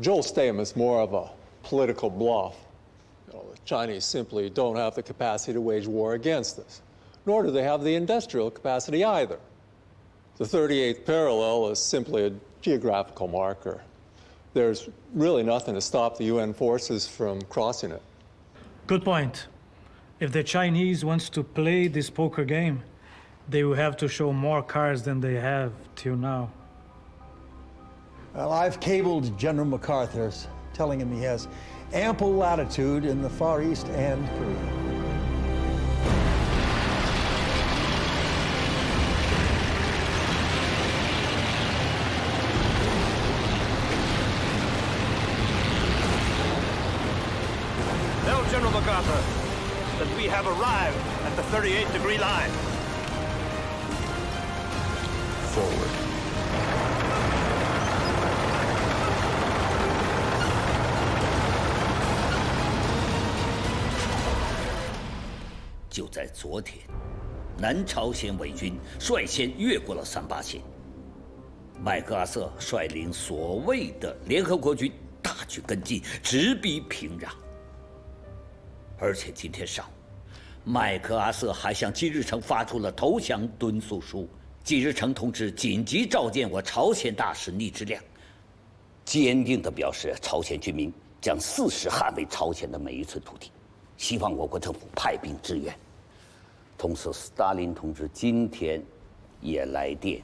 Joel's statement is more of a political bluff. The Chinese simply don't have the capacity to wage war against us, nor do they have the industrial capacity either. The 38th parallel is simply a geographical marker. There's really nothing to stop the UN forces from crossing it. Good point. If the Chinese wants to play this poker game, they will have to show more cards than they have till now. Well, I've cabled General MacArthur, telling him he has ample latitude in the Far East and Korea. Tell General MacArthur that we have arrived at the 38-degree line. Forward. 就在昨天，南朝鲜伪军率先越过了38线，麦克阿瑟率领所谓的联合国军大举跟进，直逼平壤。而且今天上午，麦克阿瑟还向金日成发出了投降敦促书。金日成同志紧急召见我朝鲜大使逆之亮，坚定地表示朝鲜军民将誓死捍卫朝鲜的每一寸土地，希望我国政府派兵支援。同时，斯大林同志今天也来电，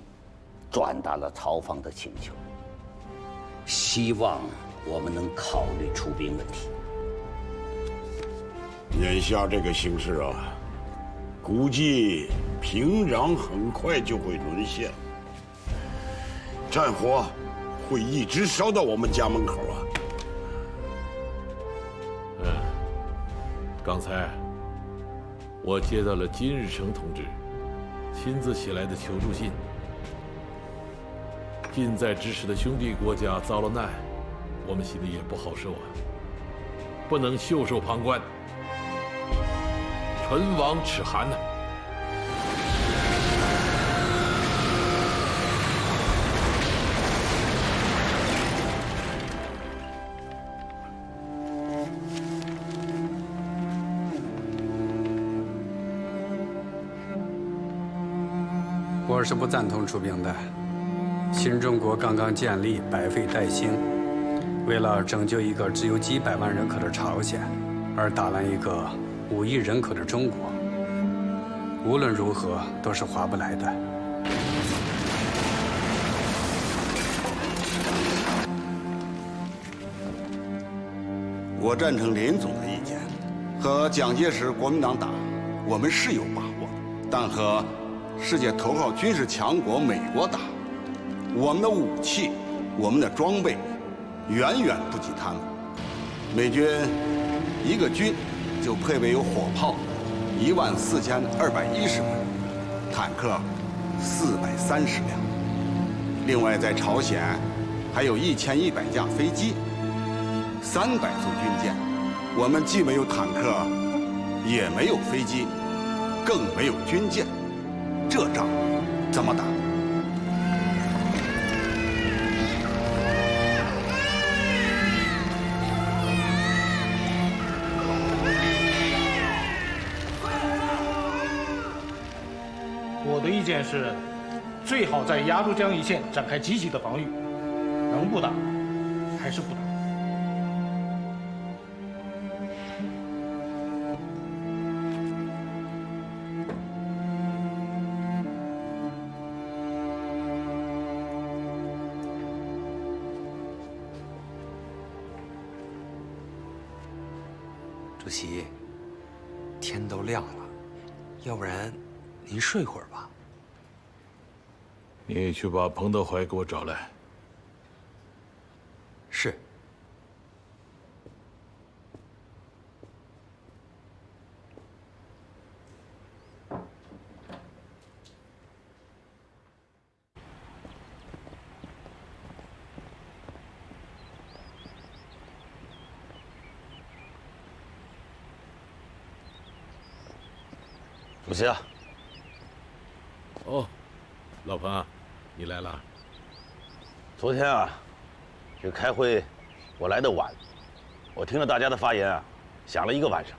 转达了朝方的请求，希望我们能考虑出兵问题。眼下这个形势啊，估计平壤很快就会沦陷，战火会一直烧到我们家门口啊。刚才我接到了金日成同志亲自写来的求助信，近在咫尺的兄弟国家遭了难，我们心里也不好受啊，不能袖手旁观，唇亡齿寒呐。我是不赞同出兵的。新中国刚刚建立，百废待兴，为了拯救一个只有几百万人口的朝鲜，而打烂一个5亿人口的中国，无论如何都是划不来的。我赞成林总的意见，和蒋介石国民党打，我们是有把握，但和世界头号军事强国美国打，我们的武器、我们的装备远远不及他们。美军一个军就配备有火炮14210门，坦克430辆，另外在朝鲜还有1100架飞机，300艘军舰。我们既没有坦克，也没有飞机，更没有军舰。这仗怎么打？我的意见是，最好在鸭绿江一线展开积极的防御，能不打还是不打。主席，天都亮了，要不然您睡会儿吧。你去把彭德怀给我找来。是。主席啊！哦，老彭，你来了。昨天啊，去开会，我来的晚，我听了大家的发言啊，想了一个晚上。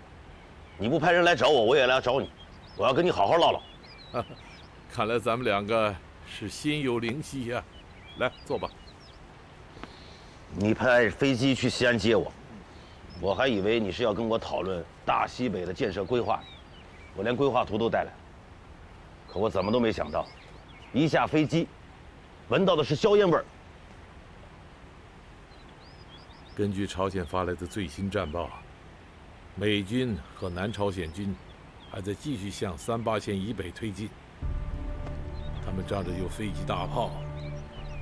你不派人来找我，我也来找你，我要跟你好好唠唠。看来咱们两个是心有灵犀呀。来，坐吧。你派飞机去西安接我，我还以为你是要跟我讨论大西北的建设规划，我连规划图都带来了。可我怎么都没想到，一下飞机，闻到的是硝烟味儿。根据朝鲜发来的最新战报，美军和南朝鲜军还在继续向38线以北推进。他们仗着有飞机大炮，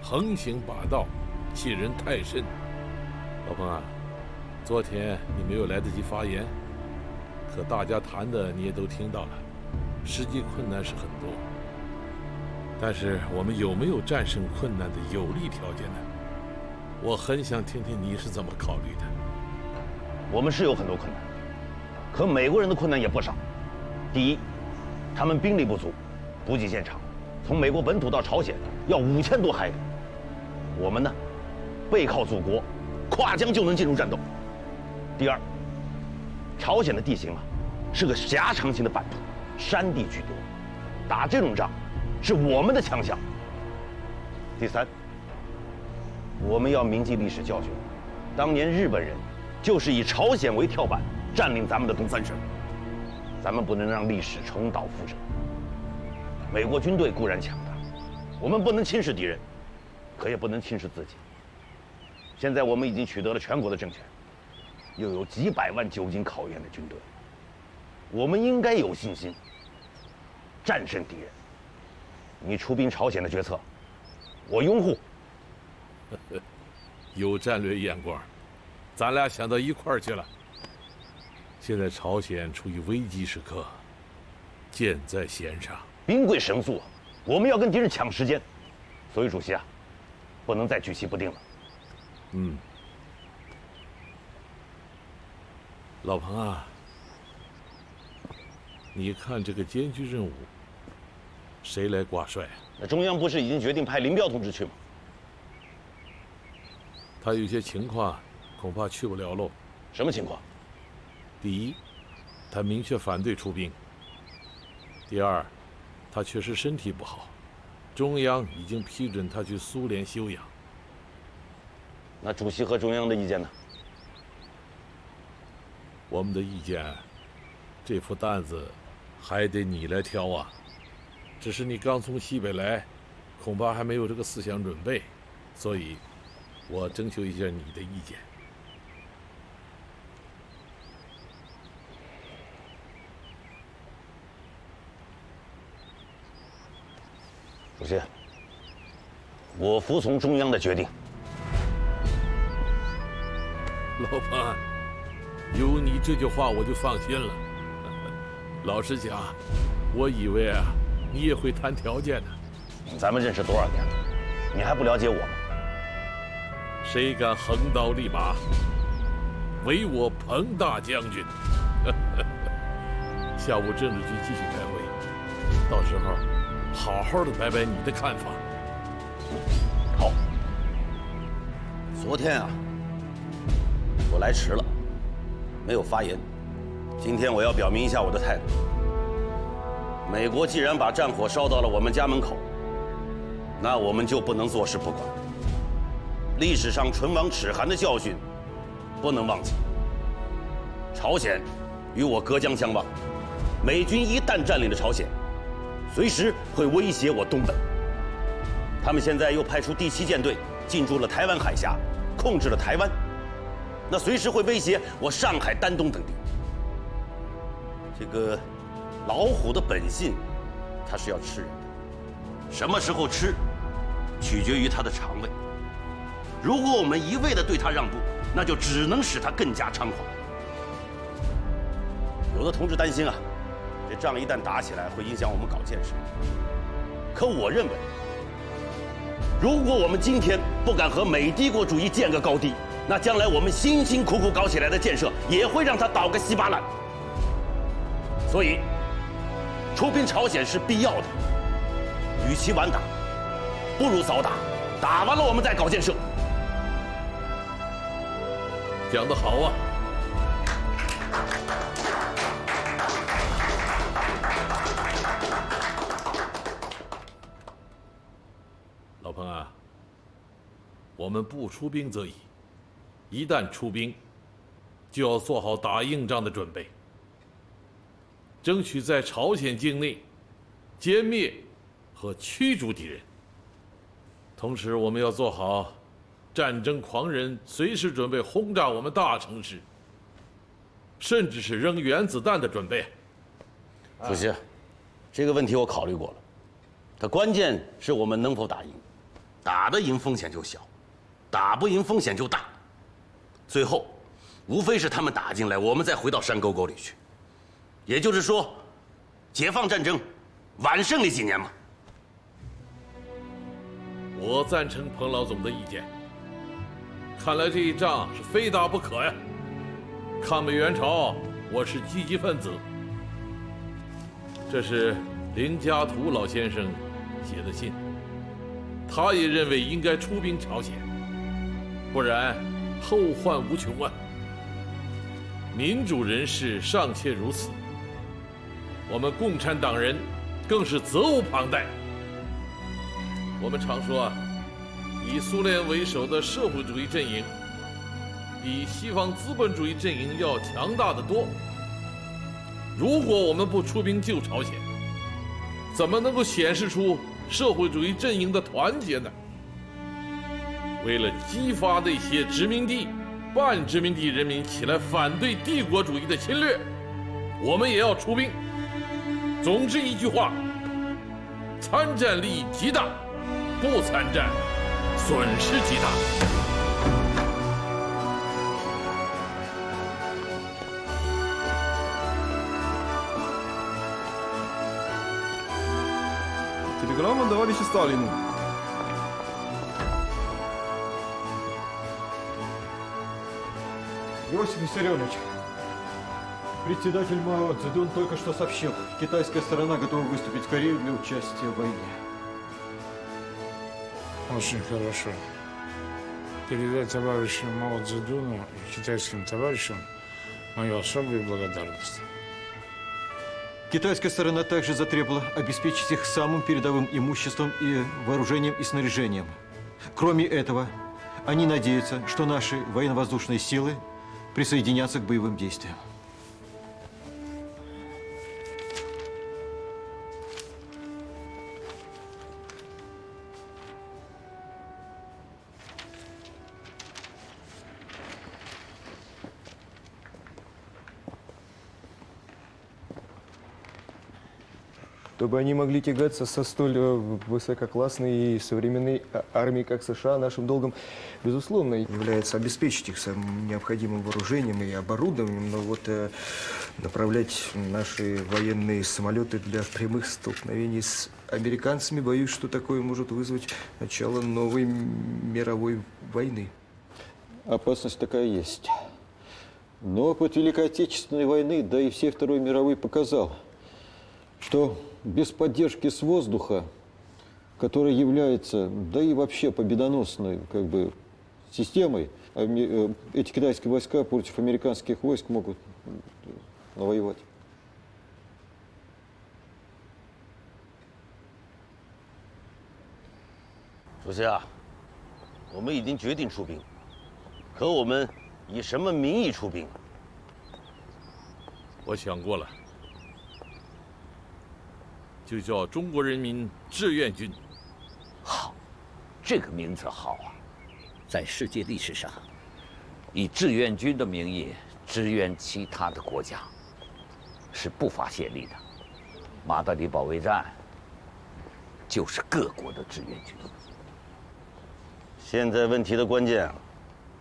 横行霸道，欺人太甚。老彭啊，昨天你没有来得及发言，可大家谈的你也都听到了，实际困难是很多。但是我们有没有战胜困难的有利条件呢？我很想听听你是怎么考虑的。我们是有很多困难，可美国人的困难也不少。第一，他们兵力不足，补给线长，从美国本土到朝鲜要5000多海里。我们呢，背靠祖国，跨江就能进入战斗。第二，朝鲜的地形啊，是个狭长型的版图，山地居多，打这种仗是我们的强项。第三，我们要铭记历史教训，当年日本人就是以朝鲜为跳板占领咱们的东三省，咱们不能让历史重蹈覆辙。美国军队固然强大，我们不能轻视敌人，可也不能轻视自己。现在我们已经取得了全国的政权，又有几百万久经考验的军队，我们应该有信心战胜敌人。你出兵朝鲜的决策，我拥护。有战略眼光，咱俩想到一块儿去了。现在朝鲜处于危机时刻，箭在弦上，兵贵神速，我们要跟敌人抢时间。所以主席啊，不能再举棋不定了。老彭啊，你看这个艰巨任务，谁来挂帅啊？那中央不是已经决定派林彪同志去吗？他有些情况恐怕去不了喽。什么情况？第一，他明确反对出兵；第二，他确实身体不好，中央已经批准他去苏联休养。那主席和中央的意见呢？我们的意见，这副担子还得你来挑啊。只是你刚从西北来，恐怕还没有这个思想准备，所以我征求一下你的意见。主席，我服从中央的决定。老彭，有你这句话我就放心了。老实讲，我以为啊，你也会谈条件的。咱们认识多少年了，你还不了解我吗？谁敢横刀立马，唯我彭大将军。下午政治局继续开会，到时候好好的摆摆你的看法。好。昨天啊，我来迟了，没有发言。今天我要表明一下我的态度。美国既然把战火烧到了我们家门口，那我们就不能坐视不管。历史上唇亡齿寒的教训，不能忘记。朝鲜与我隔江相望，美军一旦占领了朝鲜，随时会威胁我东北。他们现在又派出第7舰队进驻了台湾海峡，控制了台湾，那随时会威胁我上海、丹东等地。这个老虎的本性，它是要吃人的，什么时候吃，取决于它的肠胃。如果我们一味地对它让步，那就只能使它更加猖狂。有的同志担心啊，这仗一旦打起来，会影响我们搞建设。可我认为，如果我们今天不敢和美帝国主义建个高低，那将来我们辛辛苦苦搞起来的建设，也会让它倒个稀巴烂。所以，出兵朝鲜是必要的。与其晚打，不如早打，打完了我们再搞建设。讲得好啊！老彭啊，我们不出兵则已，一旦出兵，就要做好打硬仗的准备，争取在朝鲜境内歼灭和驱逐敌人。同时，我们要做好战争狂人随时准备轰炸我们大城市，甚至是扔原子弹的准备。主席，这个问题我考虑过了，它关键是我们能否打赢，打得赢风险就小，打不赢风险就大。最后，无非是他们打进来，我们再回到山沟沟里去。也就是说，解放战争晚胜利几年嘛。我赞成彭老总的意见。看来这一仗是非打不可呀！抗美援朝，我是积极分子。这是林家图老先生写的信，他也认为应该出兵朝鲜，不然后患无穷啊！民主人士尚且如此，我们共产党人更是责无旁贷。我们常说啊，以苏联为首的社会主义阵营，比西方资本主义阵营要强大得多。如果我们不出兵救朝鲜，怎么能够显示出社会主义阵营的团结呢？为了激发那些殖民地、半殖民地人民起来反对帝国主义的侵略，我们也要出兵。总之一句话，参战利益极大，不参战损失极大。Телеграмма товарища Сталину. Иосиф Виссарионович, председатель Мао Цзэдун только что сообщил, китайская сторона готова выступить в Корее для участия в войне. Очень хорошо. Передай товарищу Мао Цзэдуну и китайским товарищам мою особую благодарность. Китайская сторона также затребовала обеспечить их самым передовым имуществом и вооружением и снаряжением. Кроме этого, они надеются, что наши военно-воздушные силы присоединятся к боевым действиям. Чтобы они могли тягаться со столь высококлассной и современной армией, как США, нашим долгом, безусловно, является обеспечить их самым необходимым вооружением и оборудованием, но вот направлять наши военные самолеты для прямых столкновений с американцами, боюсь, что такое может вызвать начало новой мировой войны. Опасность такая есть. Но опыт Великой Отечественной войны, да и всей Второй мировой показал, что без поддержки с воздуха, которая является, да и вообще победоносной системой, эти китайские войска против американских войск могут навоевать. Друзья, 我们已经决定出兵，可我们以什么名义出兵？我想过了。就叫中国人民志愿军。好，这个名字好啊！在世界历史上，以志愿军的名义支援其他的国家，是不乏先例的。马德里保卫战就是各国的志愿军。现在问题的关键，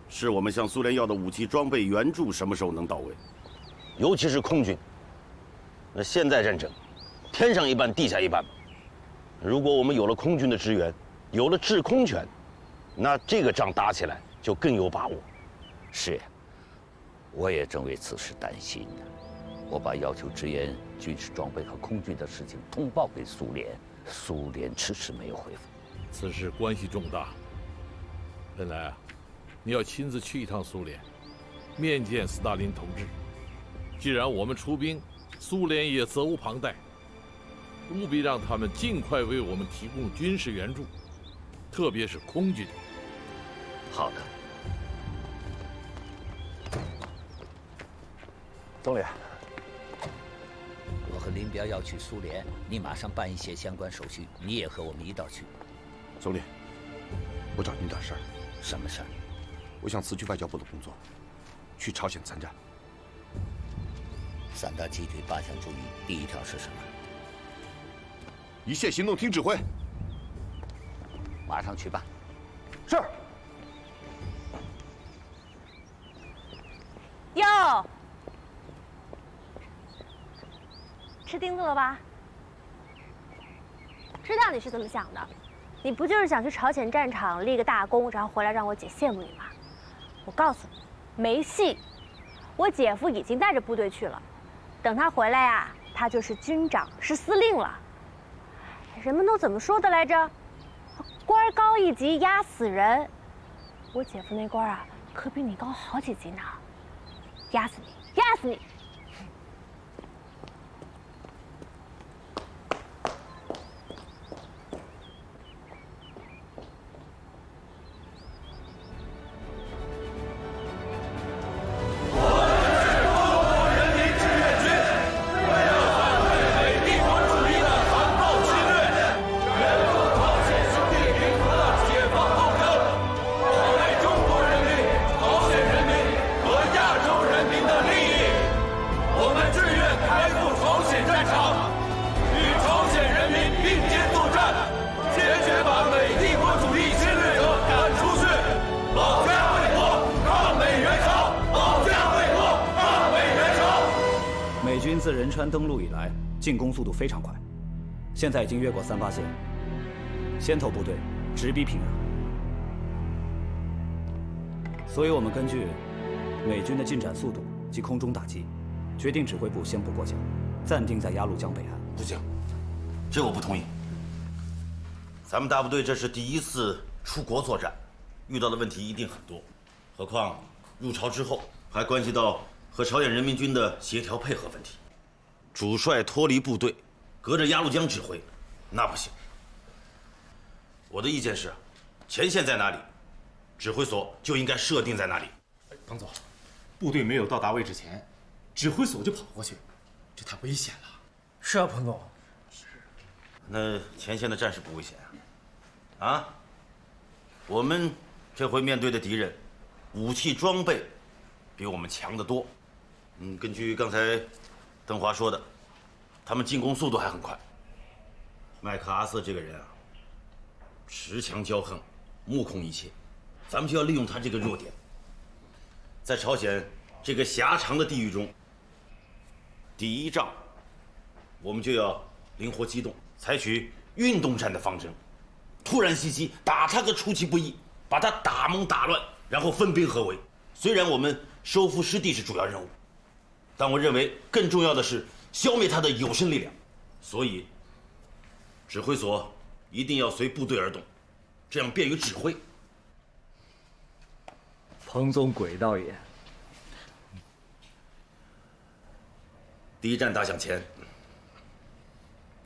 是我们向苏联要的武器装备援助什么时候能到位，尤其是空军。那现在战争。天上一半，地下一半。如果我们有了空军的支援，有了制空权，那这个仗打起来就更有把握。是，我也正为此事担心呢。我把要求支援军事装备和空军的事情通报给苏联，苏联迟迟没有回复。此事关系重大。本来啊，你要亲自去一趟苏联，面见斯大林同志。既然我们出兵，苏联也责无旁贷，务必让他们尽快为我们提供军事援助，特别是空军。好的，总理，我和林彪要去苏联，你马上办一些相关手续，你也和我们一道去。总理，我找您点事儿。什么事儿？我想辞去外交部的工作，去朝鲜参战。3大鸡腿8项注意，第1条是什么？一切行动听指挥。马上去办。是。哟，吃钉子了吧？知道你是怎么想的，你不就是想去朝鲜战场立个大功，然后回来让我姐羡慕你吗？我告诉你，没戏。我姐夫已经带着部队去了，等他回来啊，他就是军长，是司令了。人们都怎么说的来着？官高一级压死人。我姐夫那官啊，可比你高好几级呢。压死你，压死你！美军自仁川登陆以来，进攻速度非常快，现在已经越过38线，先头部队直逼平壤。所以我们根据美军的进展速度及空中打击，决定指挥部先不过江，暂定在鸭绿江北岸。不行，这我不同意。咱们大部队这是第1次出国作战，遇到的问题一定很多，何况入朝之后还关系到和朝鲜人民军的协调配合问题。主帅脱离部队，隔着鸭绿江指挥，那不行。我的意见是，前线在哪里，指挥所就应该设定在哪里。彭总，部队没有到达位置前，指挥所就跑过去，这太危险了。是啊，彭总。那前线的战士不危险啊？啊？我们这回面对的敌人，武器装备比我们强得多。根据刚才邓华说的，他们进攻速度还很快。麦克阿瑟这个人啊，持强骄横，目空一切，咱们就要利用他这个弱点，在朝鲜这个狭长的地域中，第1仗，我们就要灵活机动，采取运动战的方针，突然袭击，打他个出其不意，把他打懵打乱，然后分兵合围。虽然我们收复失地是主要任务，但我认为更重要的是消灭他的有生力量，所以指挥所一定要随部队而动，这样便于指挥。彭总轨道也。第1战打响前，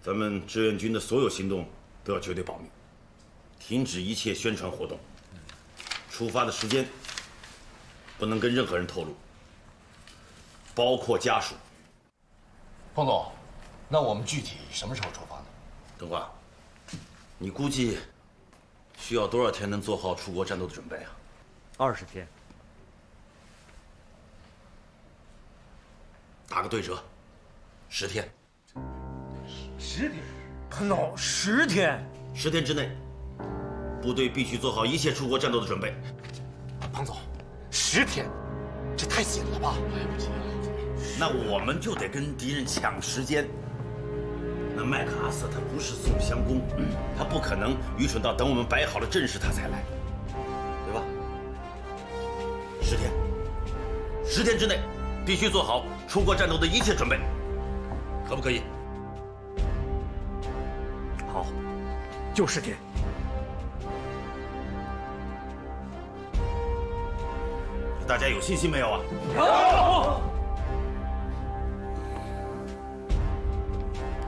咱们志愿军的所有行动都要绝对保密，停止一切宣传活动，出发的时间不能跟任何人透露，包括家属。彭总，那我们具体什么时候出发呢？邓华，你估计需要多少天能做好出国战斗的准备啊？20天。打个对折，10天。10天？彭总，10天？10天之内，部队必须做好一切出国战斗的准备。彭总，10天，这太紧了吧？来不及了。那我们就得跟敌人抢时间。那麦克阿瑟他不是宋襄公，他不可能愚蠢到等我们摆好了阵势他才来，对吧？10天，10天之内必须做好出国战斗的一切准备，可不可以？好，就10天。大家有信心没有啊？有。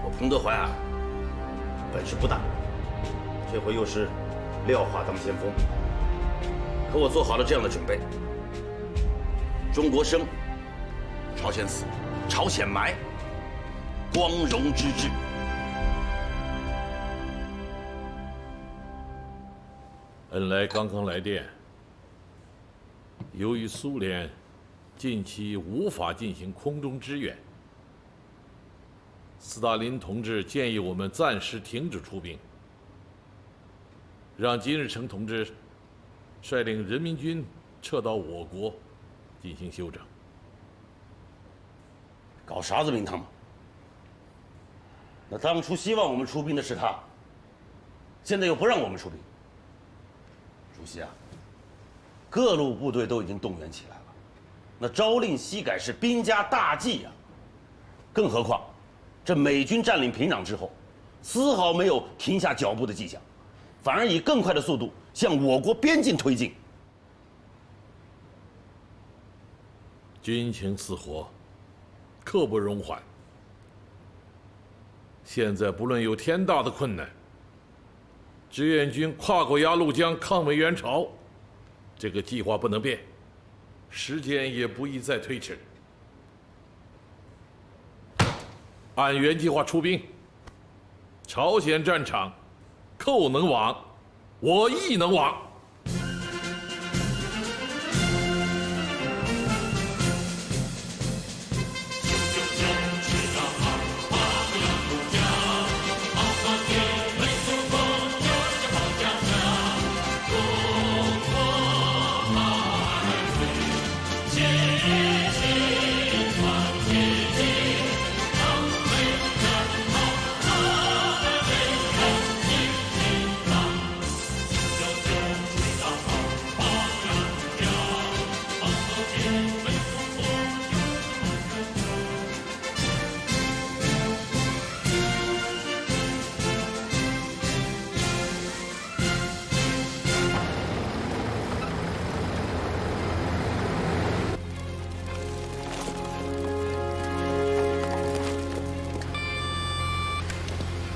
我彭德怀啊，本事不大，这回又是廖化当先锋，可我做好了这样的准备：中国生，朝鲜死，朝鲜埋，光荣之治。恩来刚刚来电，由于苏联近期无法进行空中支援，斯大林同志建议我们暂时停止出兵，让金日成同志率领人民军撤到我国进行休整。搞啥子名堂嘛？那当初希望我们出兵的是他，现在又不让我们出兵。主席啊，各路部队都已经动员起来了，那朝令夕改是兵家大忌呀。更何况，这美军占领平壤之后，丝毫没有停下脚步的迹象，反而以更快的速度向我国边境推进。军情似火，刻不容缓。现在不论有天大的困难，志愿军跨过鸭绿江抗美援朝，这个计划不能变，时间也不宜再推迟。按原计划出兵，朝鲜战场，寇能亡，我亦能亡。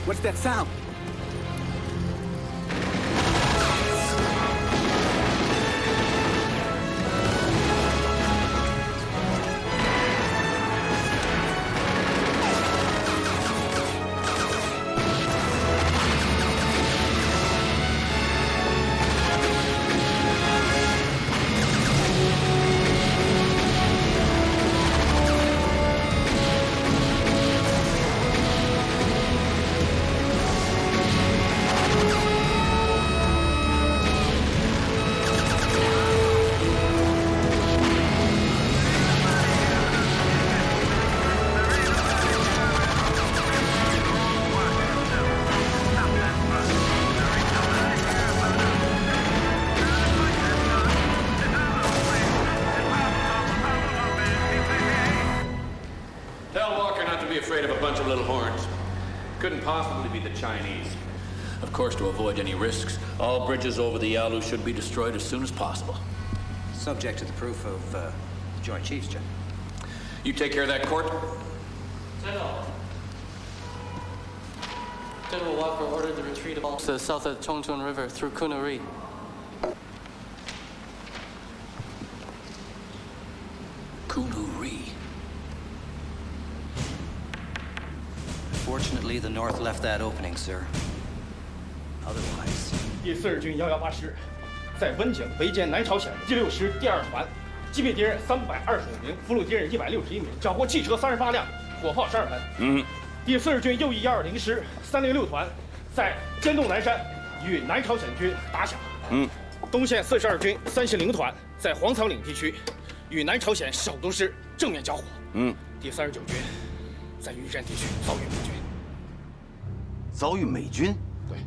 What's that sound? Couldn't possibly be the Chinese. Of course, to avoid any risks, all bridges over the Yalu should be destroyed as soon as possible. Subject to the proof of the Joint Chiefs, General. You take care of that, Court? General. General Walker ordered the retreat of all to the south of the Chongchun River through Kunuri. Kunuri. Fortunately, the North left that opening, sir. Otherwise... 第42军118师在温井围歼南朝鲜第6师第2团，击灭敌人325名，俘虏敌人161名，缴获汽车38辆，火炮12门。第40军右翼120师306团在尖洞南山与南朝鲜军打响。东线42军300团在黄草岭地区与南朝鲜首都师正面交火。第39军在玉山地区遭遇美军。遭遇美军？对。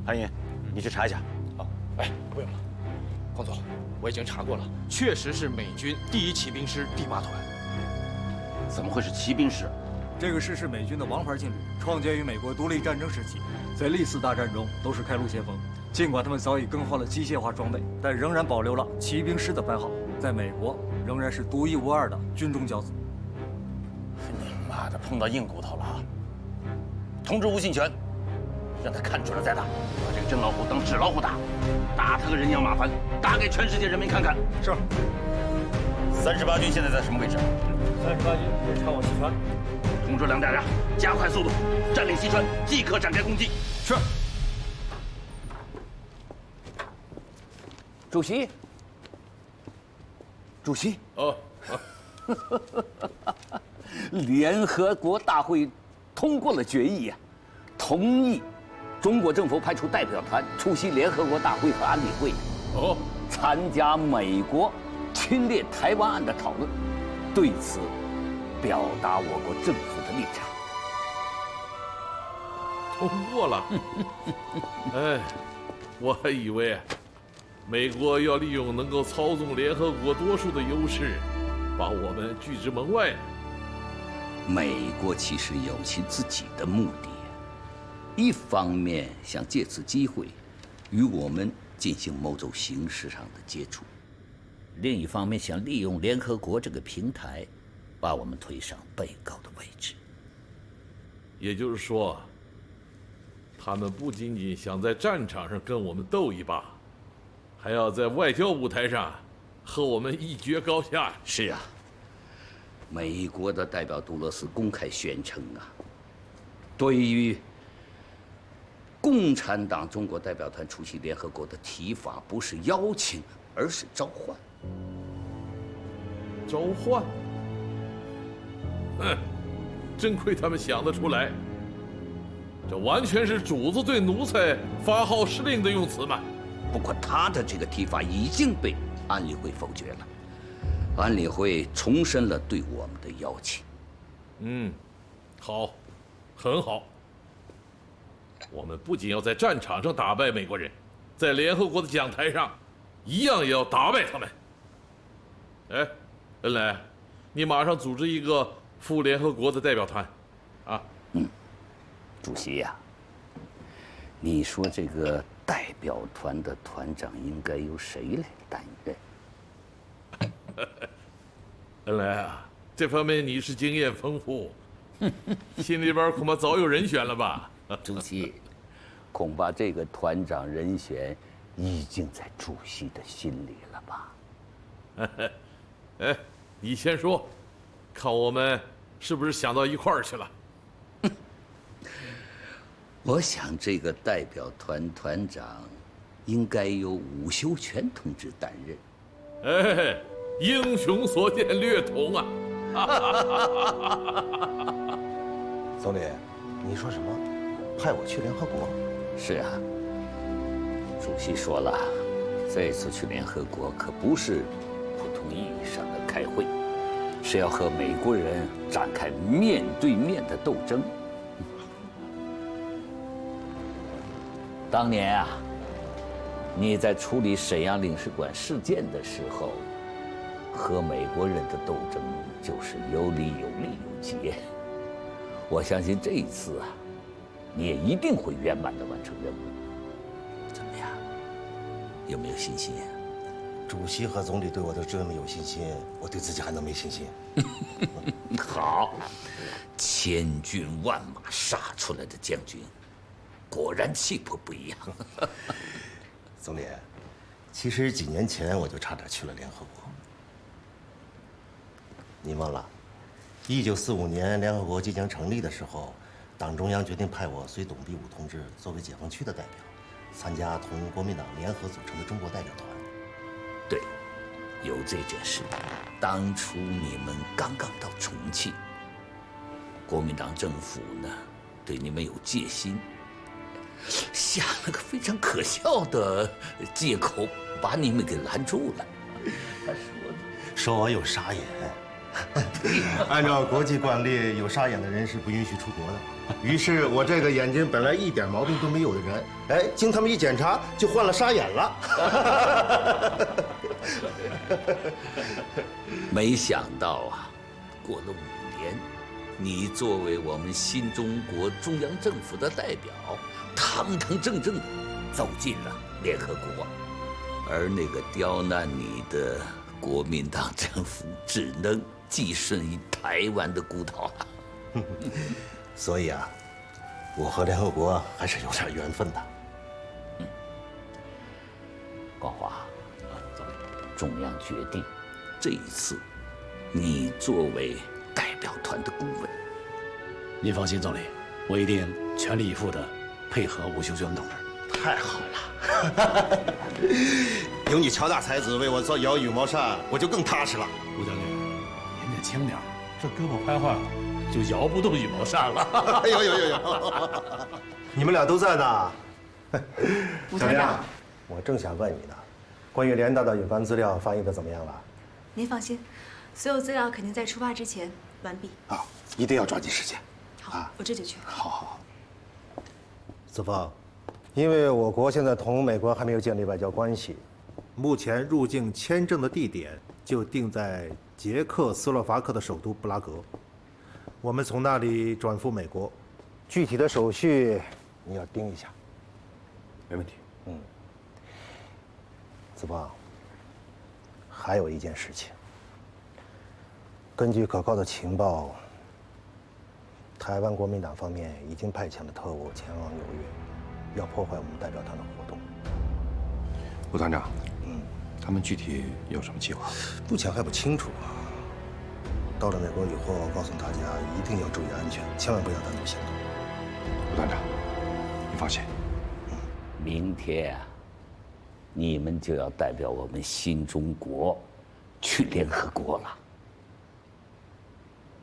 潘爷，你去查一下。哎，不用了，黄总，我已经查过了，确实是美军第1骑兵师第8团。怎么会是骑兵师？这个师是美军的王牌劲旅，创建于美国独立战争时期，在历次大战中都是开路先锋。尽管他们早已更换了机械化装备，但仍然保留了骑兵师的番号。在美国仍然是独一无二的军中骄子。你妈的碰到硬骨头了啊！通知吴信全，让他看准了再打，把这个真老虎当纸老虎打，打他个人仰马翻，打给全世界人民看看。是。38军现在在什么位置？38军也朝往西川。通知梁大家加快速度，占领西川，即刻展开攻击。是。主席。主席。哦。联合国大会通过了决议啊，同意中国政府派出代表团出席联合国大会和安理会，参加美国侵略台湾案的讨论，对此表达我国政府的立场。通过了。哎，我还以为美国要利用能够操纵联合国多数的优势，把我们拒之门外呢。美国其实有其自己的目的，一方面想借此机会与我们进行某种形式上的接触，另一方面想利用联合国这个平台，把我们推上被告的位置。也就是说，他们不仅仅想在战场上跟我们斗一把，还要在外交舞台上和我们一决高下。是啊。美国的代表杜勒斯公开宣称啊，对于共产党中国代表团出席联合国的提法不是邀请，而是召唤。召唤？真亏他们想得出来，这完全是主子对奴才发号施令的用词嘛。不过他的这个提法已经被安理会否决了。安理会重申了对我们的邀请。好，很好。我们不仅要在战场上打败美国人，在联合国的讲台上，一样也要打败他们。哎，恩来，你马上组织一个赴联合国的代表团，啊。主席呀，你说这个代表团的团长应该由谁来担任？恩来啊，这方面你是经验丰富，心里边恐怕早有人选了吧？主席，恐怕这个团长人选已经在主席的心里了吧？哎，你先说，看我们是不是想到一块儿去了？我想这个代表团团长应该由伍修权同志担任。哎，英雄所见略同啊！总理，你说什么？派我去联合国？是啊，主席说了，这次去联合国可不是普通意义上的开会，是要和美国人展开面对面的斗争。当年啊，你在处理沈阳领事馆事件的时候，和美国人的斗争就是有理有利有节。我相信这一次啊，你也一定会圆满地完成任务。怎么样？有没有信心？主席和总理对我都这么有信心，我对自己还能没信心？好，千军万马杀出来的将军，果然气魄不一样。总理，其实几年前我就差点去了联合国。你忘了，1945年联合国即将成立的时候，党中央决定派我随董必武同志作为解放区的代表，参加同国民党联合组成的中国代表团。对，有这件事。当初你们刚刚到重庆，国民党政府呢对你们有戒心，想了个非常可笑的借口把你们给拦住了。他说我有傻眼。按照国际惯例，有傻眼的人是不允许出国的。于是我这个眼睛本来一点毛病都没有的人，哎，经他们一检查，就患了傻眼了。没想到啊，过了5年，你作为我们新中国中央政府的代表，堂堂正正地走进了联合国，而那个刁难你的国民党政府只能寄顺于台湾的孤岛了。所以啊，我和联合国还是有点缘分的。光华，中央决定，这一次你作为代表团的顾问。您放心，总理，我一定全力以赴地配合吴秀娟同志。太好了，有你乔大才子为我做摇羽毛扇，我就更踏实了。吴将军，您这轻点，这胳膊拍坏了，就摇不动羽毛扇了。有，你们俩都在呢。小亮，我正想问你呢，关于联大的有关资料翻译的怎么样了？您放心，所有资料肯定在出发之前完毕。好，一定要抓紧时间。好，我这就去。好。子枫，因为我国现在同美国还没有建立外交关系，目前入境签证的地点就定在捷克斯洛伐克的首都布拉格，我们从那里转赴美国，具体的手续你要盯一下。没问题。子枫，还有一件事情，根据可靠的情报，台湾国民党方面已经派遣了特务前往纽约，要破坏我们代表团的活动。吴团长，他们具体有什么计划？目前还不清楚。到了美国以后，告诉大家一定要注意安全，千万不要单独行动。吴团长，你放心。明天啊，你们就要代表我们新中国去联合国了。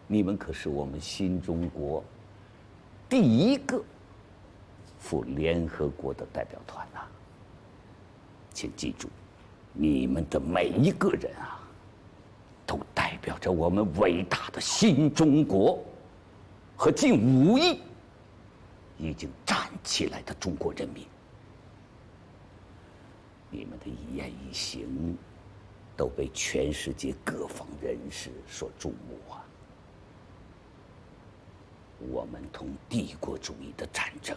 你们可是我们新中国第一个赴联合国的代表团呐！请记住，你们的每一个人啊，都代表着我们伟大的新中国和近5亿已经站起来的中国人民。你们的一言一行都被全世界各方人士所瞩目啊！我们同帝国主义的战争，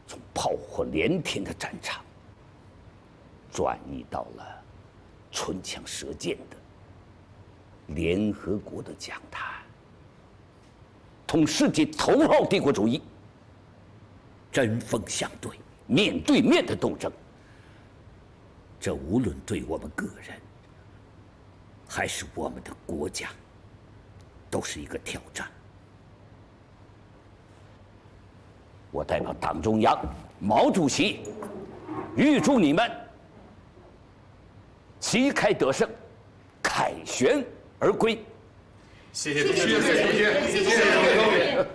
从炮火连天的战场，转移到了唇枪舌剑的联合国的讲坛，同世界头号帝国主义针锋相对、面对面的斗争。这无论对我们个人，还是我们的国家，都是一个挑战。我代表党中央、毛主席，预祝你们旗开得胜，凯旋而归。谢谢同学，谢谢同学。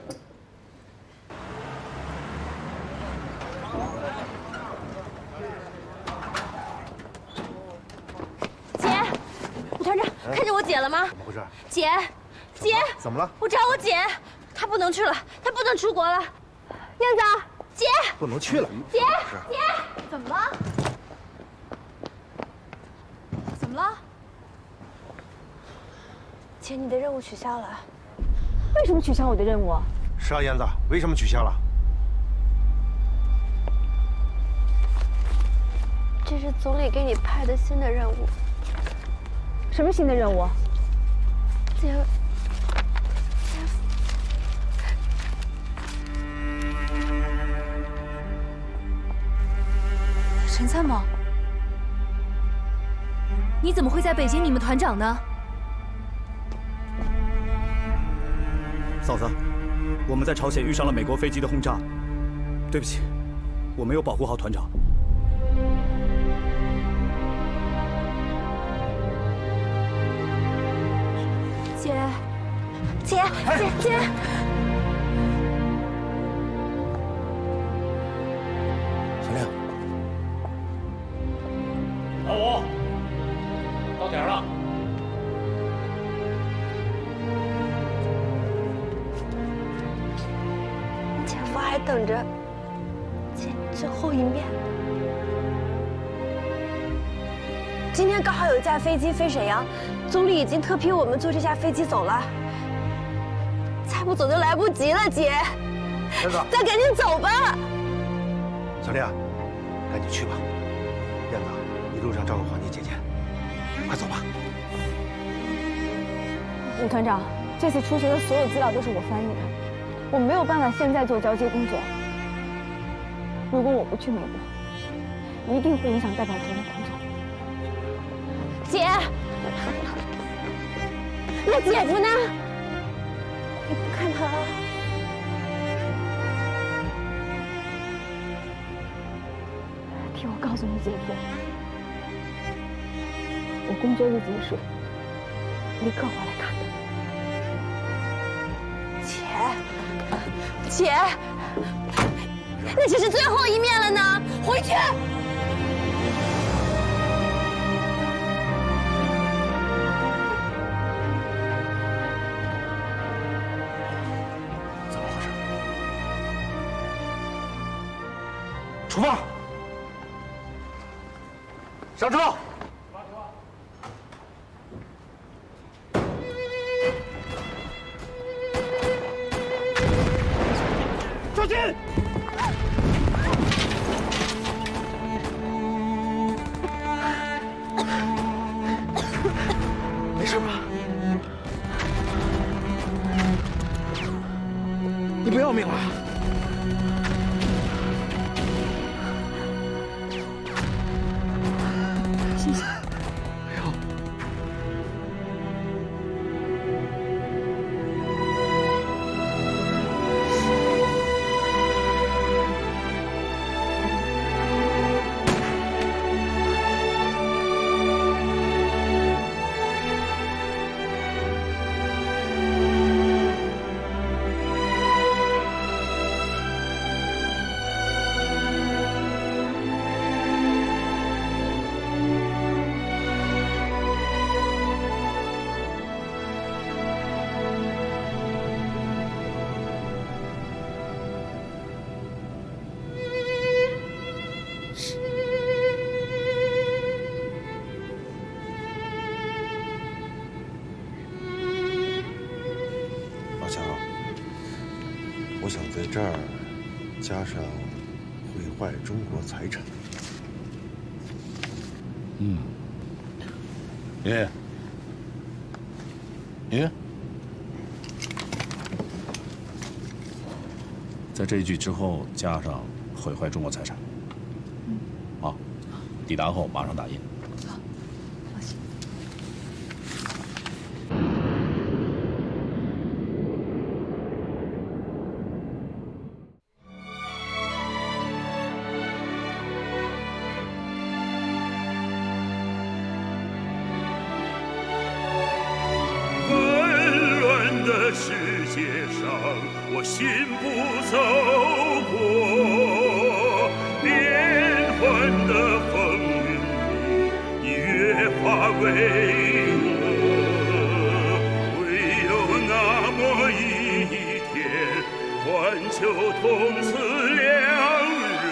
团长，看见我姐了吗？怎么回事？姐，怎么了？我找我姐，她不能去了，她不能出国了。燕子，姐，不能去了。姐，怎么了？怎么了？姐，你的任务取消了。为什么取消我的任务？是啊，燕子，为什么取消了？这是总理给你派的新的任务。什么新的任务？姐，陈参谋，你怎么会在北京？你们团长呢？嫂子，我们在朝鲜遇上了美国飞机的轰炸，对不起，我没有保护好团长。姐，小亮，老五，到点了。姐夫还等着见最后一面。今天刚好有一架飞机飞沈阳，总理已经特批我们坐这架飞机走了。再不走就来不及了，姐。燕子，咱赶紧走吧。小亮，赶紧去吧。燕子，一路上照顾好你姐姐。快走吧。李团长，这次出行的所有资料都是我翻译的，我没有办法现在做交接工作。如果我不去美国，一定会影响代表团的工作。姐，那姐夫呢？你不看他了？听我告诉你，姐夫，我工作日结束，立刻回来看他。姐，那只是最后一面了呢，回去。怎么回事？出发！上车！小心！没事吧？你不要命了？谢谢。没有。我想在这儿加上毁坏中国财产。爷爷，爷爷，在这一句之后加上毁坏中国财产。好，抵达后马上打印。世界上，我信不走过变幻的风云里，你越发巍峨。唯有那么一天，环球同此凉热，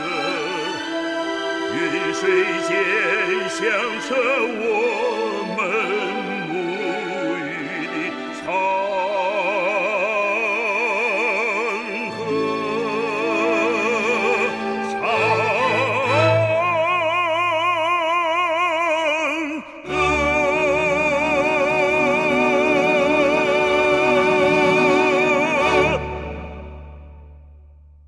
云水间响彻我们沐浴的草。